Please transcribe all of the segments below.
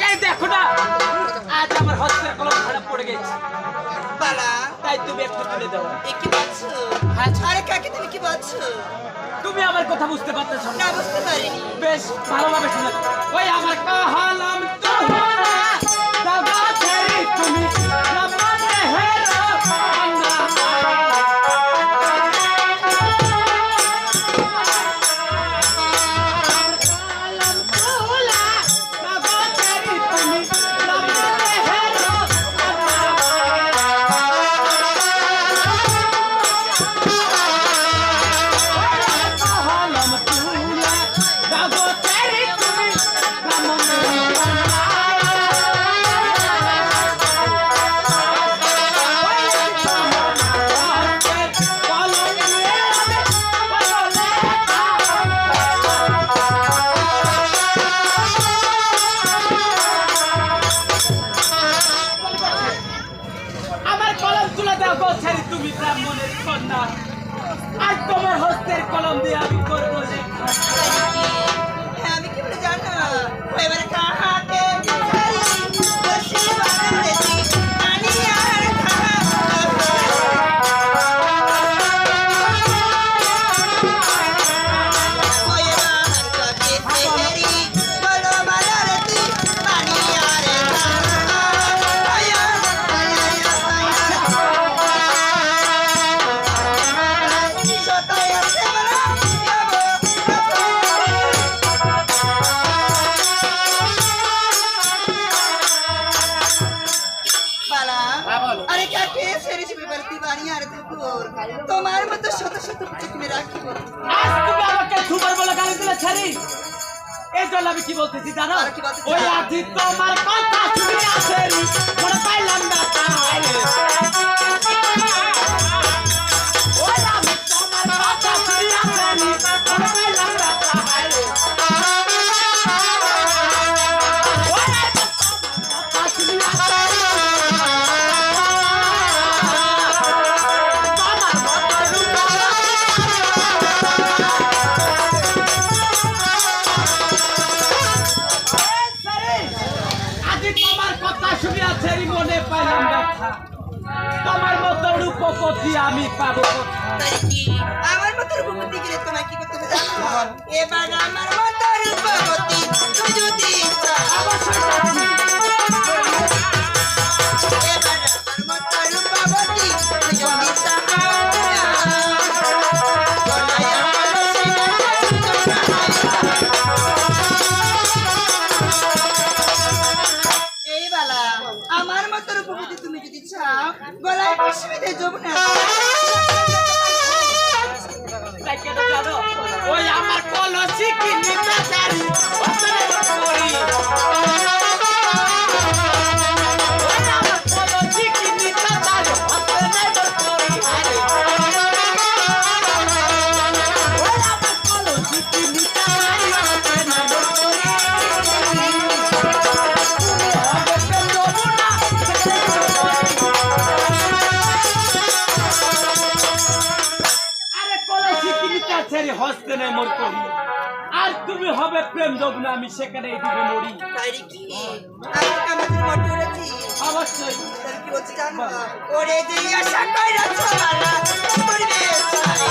এই দেখো না, আজ আমার হস্তের কলম খারাপ পড়ে গেছে। বালা, তাই তুমি একটু তুলে দাও। এ কি বলছো? হ্যাঁ, আরে কাকে তুমি কি বলছো? তুমি আমার কথা বুঝতে পারতেছো না, না? বুঝতে পারিনি। বেশ ভালোভাবে শুনে। ওই আমার কাহালাম তোহরা দাদা ছেড়ে তুমি নামাতে হেরো আল্লাহ। কাহালাম তোহরা দাদা ছেড়ে তুমি নামাতে হেরো কাহালাম তোহরা দাদা ছেড়ে তুমি নামাতে আমার কলম তুলে দাও গো ছেড়ে তুমি ব্রাহ্মণের কন্যা। আর তোমার হস্তের কলম দিয়ে আমি করবো লেখা। হ্যাঁ, আমি কি বলে জানো? ও এবারে কাহাকে বিছারি, বসি বানালেছি, আনি আর কাহা। ও এবার কাকে সেহেরি, বলো বানালেছি, আনি আর কাহা। আয়া, আয়া, আয়া, আয়া। সতায় আছে বলা, যাবো, যাবো। বালা, হ্যাঁ, বলো। আরে কাকে সেরে সেরে বাড়তি বাড়ি আর দুপুর তোমার মতো শত শত পুজো তুমি রাখিব। আজ তুমি আমাকে সুপার বলে গালি দিলে ছাড়ি। এই জন্য আমি কি বলতেছি জানো? আর কি বলতেছি? ওই আজি তোমার কথা শুনে আসেনি, মনে পাইলাম না তাই। ওই আমি তোমার কথা শুনে আসেনি, মনে পাইলাম না তাই। ওই আমি তোমার কথা শুনে আসেনি, তোমার মতো রূপা আজি তোমার কথা শুনিয়াছে মনে পাইলাম ব্যথা। তোমার মতো রূপপতি আমি পাবো কোথায়? তাই কি আমার মতো রূপবতী গেলে তোমায় কি করতে হবে জানো? এবার আমার মতো রূপবতী তুই যদি চাও, অবশ্যই যাচ্ছি। এবার আমার মতো রূপবতী তুই যদি চাও, গলায় আমার সিনা এই বালা, আমার মতো রূপবতী তুমি যদি চাও, গলায় অসুবিধে যমুনা। তাই কেন জানো? ওই আমার কলসি কি নিতে চাই ওখানে করি। ওই আমার কলসি কি নিতে চাই ওখানে করি। ওই আমার কলসি কি নিতে চাই ওখানে করি। আরে কলসি কি নিতে ছেড়ে হস্তে নেই মোর করি। আর তুমি হবে প্রেম যমুনা, আমি সেখানে দিবে মরি। তাই কি আমি আমাদের মতো রেছি অবশ্যই তাহলে কি বলছি জানো? ওরে যে আশা কইরাছ বালা করবে ছাই,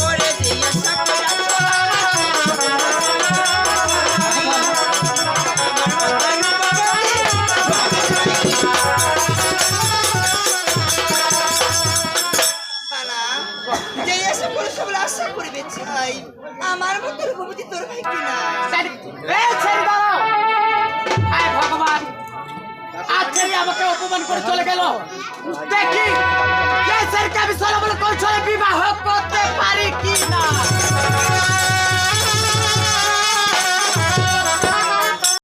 ওরে যে আশা কইরাছ বালা আমার মতো রূপবতী বালা, যে আশা করে সবাই আশা করবে ছাই, আমার মতো রূপবতী তোর ভাই কিনা। ছেড়ে দাও। হায় ভগবান, আজ ছেড়ে আমাকে অপমান করে চলে গেল। দেখি কে